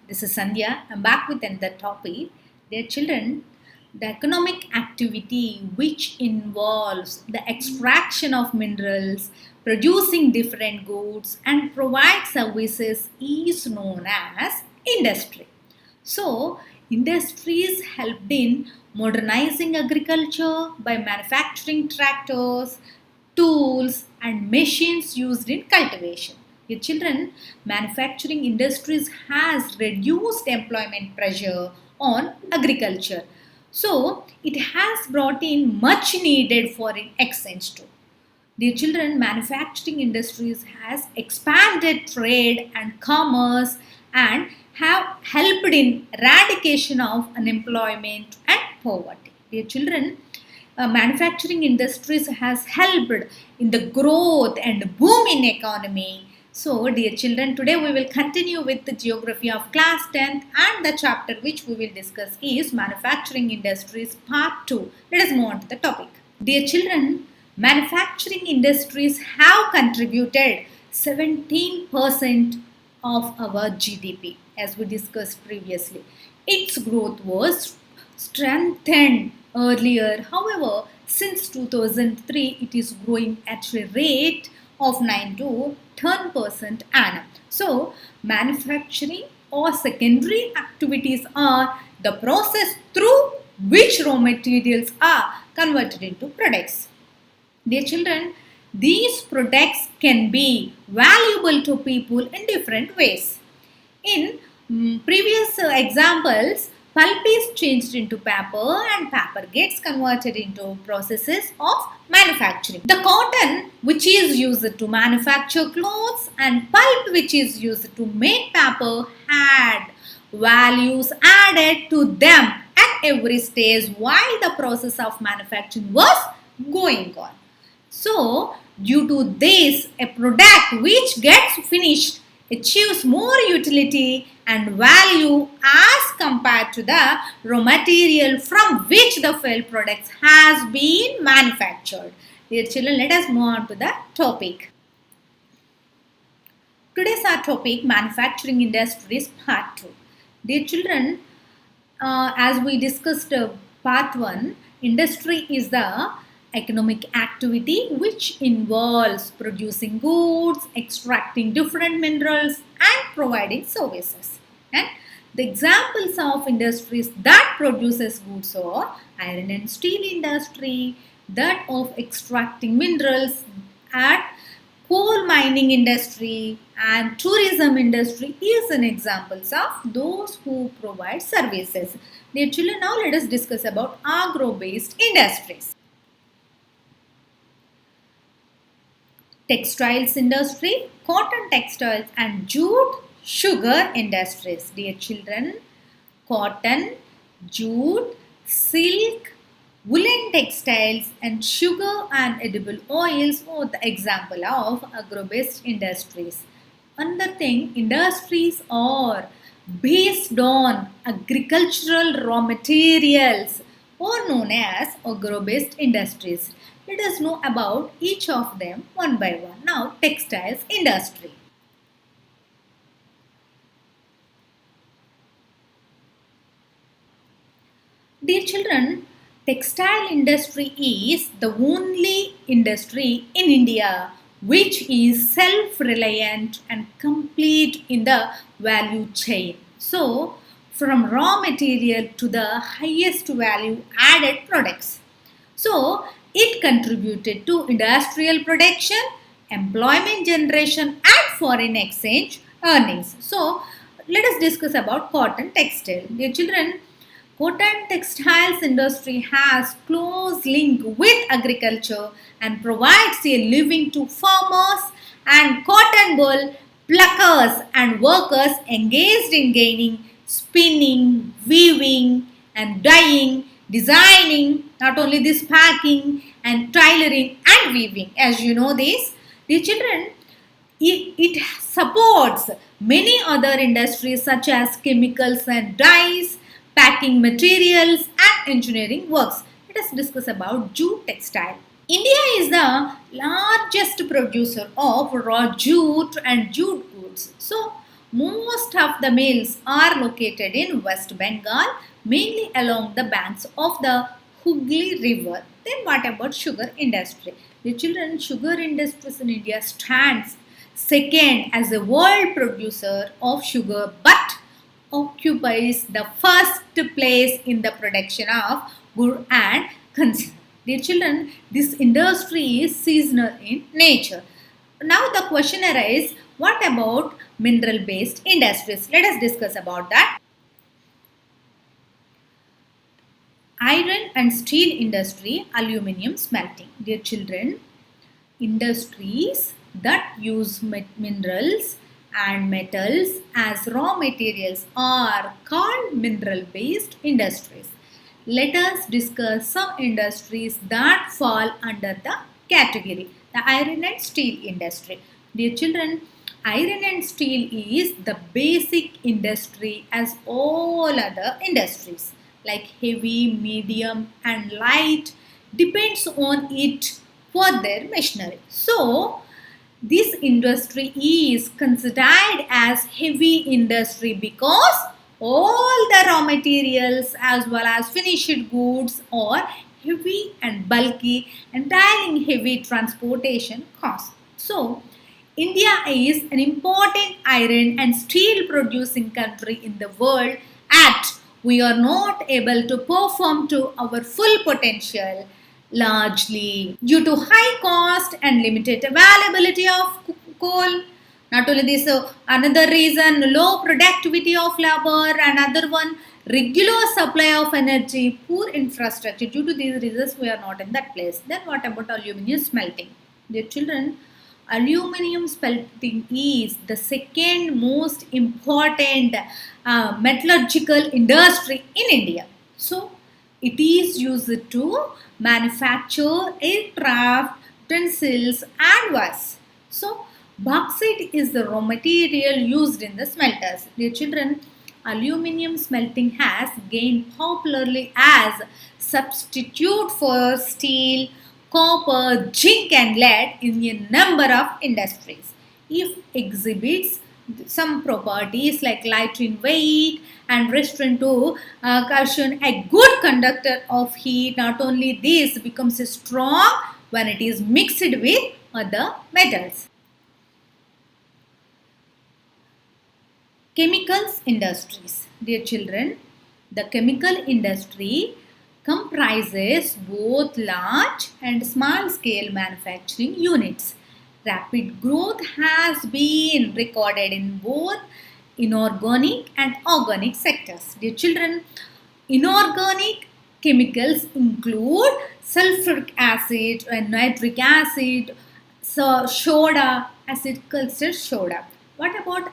This is Sandhya. I'm back with another topic. Dear children, the economic activity which involves the extraction of minerals, producing different goods, and provide services is known as industry. So, industries helped in modernizing agriculture by manufacturing tractors, tools, and machines used in cultivation. Your children, manufacturing industries has reduced employment pressure on agriculture. So, it has brought in much needed foreign exchange too. Dear children, manufacturing industries has expanded trade and commerce and have helped in eradication of unemployment and poverty. Dear children, manufacturing industries has helped in the growth and boom in economy. So, dear children, today we will continue with the geography of class 10th and the chapter which we will discuss is manufacturing industries part 2. Let us move on to the topic. Dear children, manufacturing industries have contributed 17% of our GDP as we discussed previously. Its growth was strengthened earlier. However, since 2003, it is growing at a rate of 9 to 10% annum. So, manufacturing or secondary activities are the process through which raw materials are converted into products. Dear children, these products can be valuable to people in different ways. In previous examples, pulp is changed into paper and paper gets converted into processes of manufacturing. The cotton which is used to manufacture clothes and pulp which is used to make paper had values added to them at every stage while the process of manufacturing was going on. So, due to this, a product which gets finished achieves more utility and value as compared to the raw material from which the failed products has been manufactured. Dear children, let us move on to the topic. Today's our topic manufacturing industries part 2. Dear children, as we discussed part 1, industry is the economic activity which involves producing goods, extracting different minerals and providing services. And the examples of industries that produces goods are iron and steel industry, that of extracting minerals at coal mining industry and tourism industry is an examples of those who provide services. Dear children, now let us discuss about agro-based industries. Textiles industry, cotton textiles and jute sugar industries. Dear children, cotton, jute, silk, woolen textiles and sugar and edible oils are the example of agro-based industries. Another thing, industries are based on agricultural raw materials or known as agro-based industries. Let us know about each of them one by one. Now, textiles industry. Dear children, textile industry is the only industry in India which is self-reliant and complete in the value chain. So, from raw material to the highest value added products. So, it contributed to industrial production, employment generation and foreign exchange earnings. So, let us discuss about cotton textile. Dear children, cotton textiles industry has close link with agriculture and provides a living to farmers and cotton wool pluckers and workers engaged in gaining, spinning, weaving and dyeing, designing, not only this packing and tailoring and weaving. As you know this, the children, it supports many other industries such as chemicals and dyes, packing materials and engineering works. Let us discuss about jute textile. India is the largest producer of raw jute and jute goods. So, Most of the mills are located in West Bengal, mainly along the banks of the Hooghly River. Then what about sugar industry? The children, sugar industries in India stands second as a world producer of sugar, but occupies the first place in the production of gur and consumer. Dear children, this industry is seasonal in nature. Now the question arises, what about mineral based industries? Let us discuss about that. Iron and steel industry, aluminium smelting. Dear children, industries that use minerals and metals as raw materials are called mineral based industries. Let us discuss some industries that fall under the category, the iron and steel industry. Dear children, iron and steel is the basic industry as all other industries like heavy, medium and light depends on it for their machinery. So, this industry is considered as heavy industry because all the raw materials as well as finished goods are heavy and bulky, entailing heavy transportation costs. So, India is an important iron and steel producing country in the world, yet we are not able to perform to our full potential largely due to high cost and limited availability of coal. Not only this, another reason low productivity of labor, another one regular supply of energy, poor infrastructure. Due to these reasons, we are not in that place. Then what about aluminium smelting? Dear children, aluminium smelting is the second most important metallurgical industry in India. So, it is used to manufacture aircraft, utensils, and wires. So, bauxite is the raw material used in the smelters. Dear children, aluminium smelting has gained popularly as substitute for steel, copper, zinc and lead in a number of industries. If exhibits some properties like light in weight and resistant to caution, a good conductor of heat. Not only this becomes strong when it is mixed with other metals. Chemicals industries. Dear children, the chemical industry comprises both large and small scale manufacturing units. Rapid growth has been recorded in both inorganic and organic sectors. Dear children, inorganic chemicals include sulfuric acid and nitric acid, so soda, acid culture soda. What about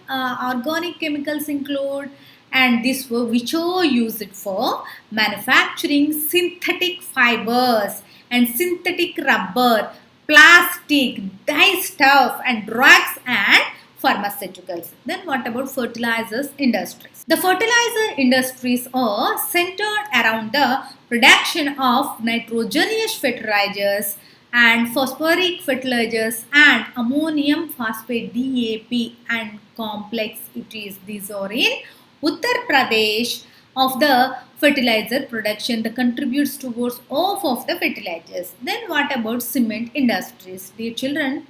organic chemicals include? And this were which are used for manufacturing synthetic fibers and synthetic rubber, plastic, dye stuff and drugs and pharmaceuticals. Then what about fertilizers industries? The fertilizer industries are centered around the production of nitrogenous fertilizers and phosphoric fertilizers and ammonium phosphate DAP and complex it is. These are in Uttar Pradesh of the fertilizer production that contributes towards half of the fertilizers. Then what about cement industries? Dear children,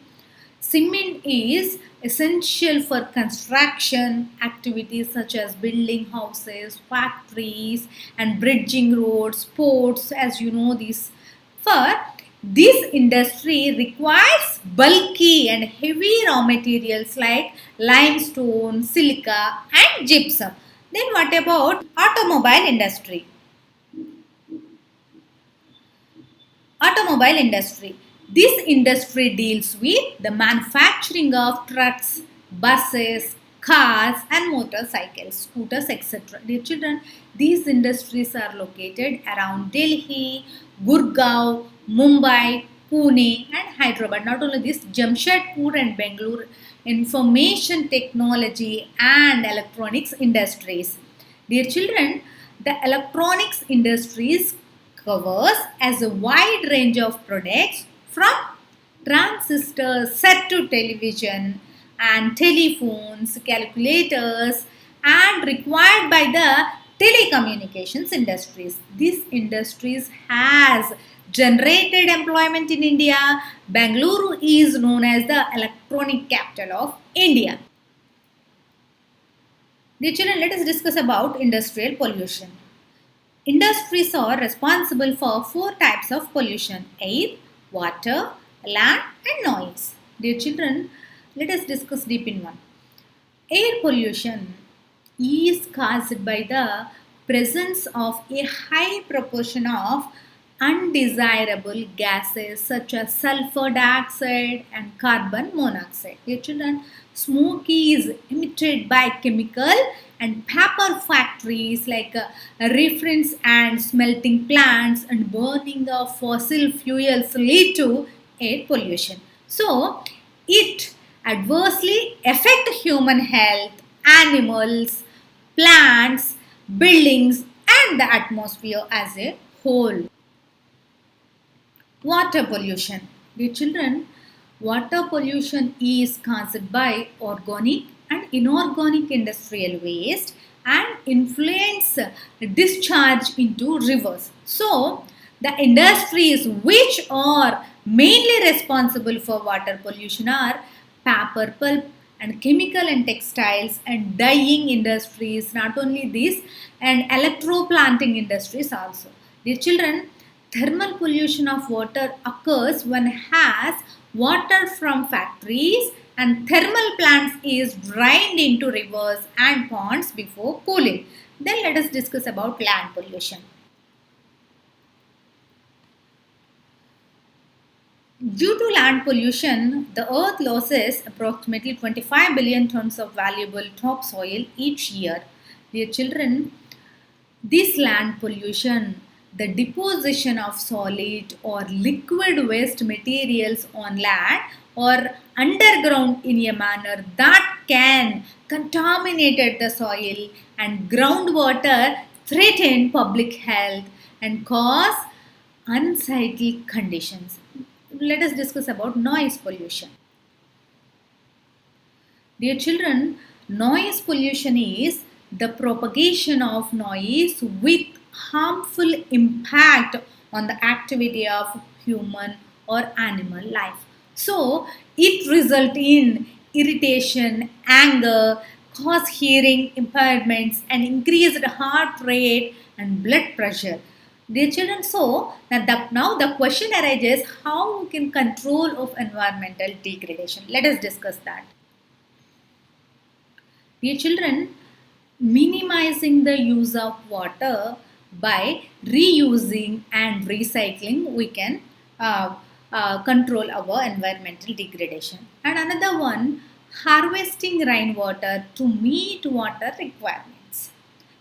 cement is essential for construction activities such as building houses, factories and bridging roads, ports, as you know this. For this industry requires bulky and heavy raw materials like limestone, silica and gypsum. Then what about automobile industry? Automobile industry. This industry deals with the manufacturing of trucks, buses, cars and motorcycles, scooters, etc. Dear children, these industries are located around Delhi, Gurgaon, Mumbai, Pune and Hyderabad. Not only this, Jamshedpur and Bangalore, information technology and electronics industries. Dear children, the electronics industries covers as a wide range of products from transistors set to television, and telephones, calculators, and required by the telecommunications industries. These industries has generated employment in India. Bangalore is known as the electronic capital of India. Dear children, let us discuss about industrial pollution. Industries are responsible for four types of pollution: air, water, land, and noise. Dear children, let us discuss deep in one. Air pollution is caused by the presence of a high proportion of undesirable gases such as sulfur dioxide and carbon monoxide. Dear children, smoke is emitted by chemical and paper factories like reference and smelting plants, and burning of fossil fuels lead to air pollution. So, it adversely affect human health, animals, plants, buildings, and the atmosphere as a whole. Water pollution. Dear children, water pollution is caused by organic and inorganic industrial waste and influence discharge into rivers. So, the industries which are mainly responsible for water pollution are paper pulp and chemical and textiles and dyeing industries, not only this, and electro-planting industries also. Dear children, thermal pollution of water occurs when has water from factories and thermal plants is drained into rivers and ponds before cooling. Then let us discuss about land pollution. Due to land pollution, the earth loses approximately 25 billion tons of valuable topsoil each year. Dear children, this land pollution, the deposition of solid or liquid waste materials on land or underground in a manner that can contaminate the soil and groundwater, threaten public health and cause unsightly conditions. Let us discuss about noise pollution. Dear children, noise pollution is the propagation of noise with harmful impact on the activity of human or animal life. So, it results in irritation, anger, cause hearing impairments, and increased heart rate and blood pressure. Dear children, so now the question arises, how we can control of environmental degradation. Let us discuss that. Dear children, minimizing the use of water by reusing and recycling, we can control our environmental degradation. And another one, harvesting rainwater to meet water requirements.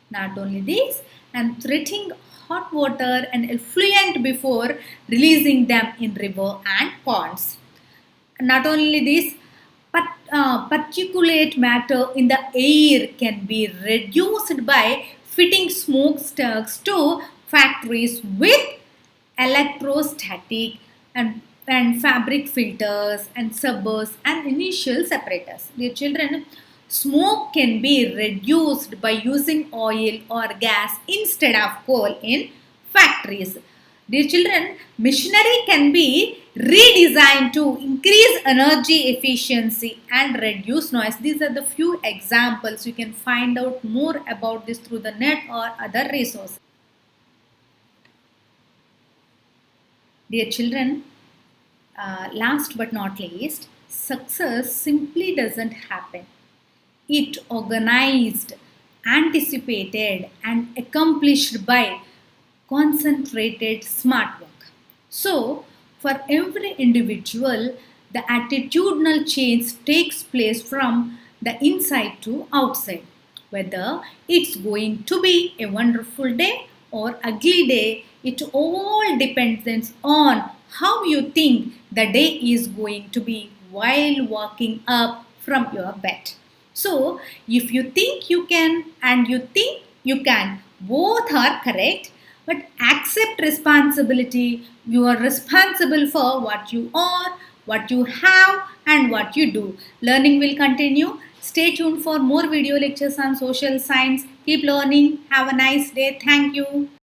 Not only this, and treating hot water and effluent before releasing them in river and ponds. Not only this, but particulate matter in the air can be reduced by fitting smokestacks to factories with electrostatic and fabric filters and subbers and initial separators. Dear children, smoke can be reduced by using oil or gas instead of coal in factories. Dear children, machinery can be redesigned to increase energy efficiency and reduce noise. These are the few examples. You can find out more about this through the net or other resources. Dear children, last but not least, success simply doesn't happen. It organized, anticipated, and accomplished by concentrated smart work. So, for every individual, the attitudinal change takes place from the inside to outside. Whether it's going to be a wonderful day or ugly day, it all depends on how you think the day is going to be while walking up from your bed. So, if you think you can and you think you can, both are correct, but accept responsibility. You are responsible for what you are, what you have and what you do. Learning will continue. Stay tuned for more video lectures on social science. Keep learning. Have a nice day. Thank you.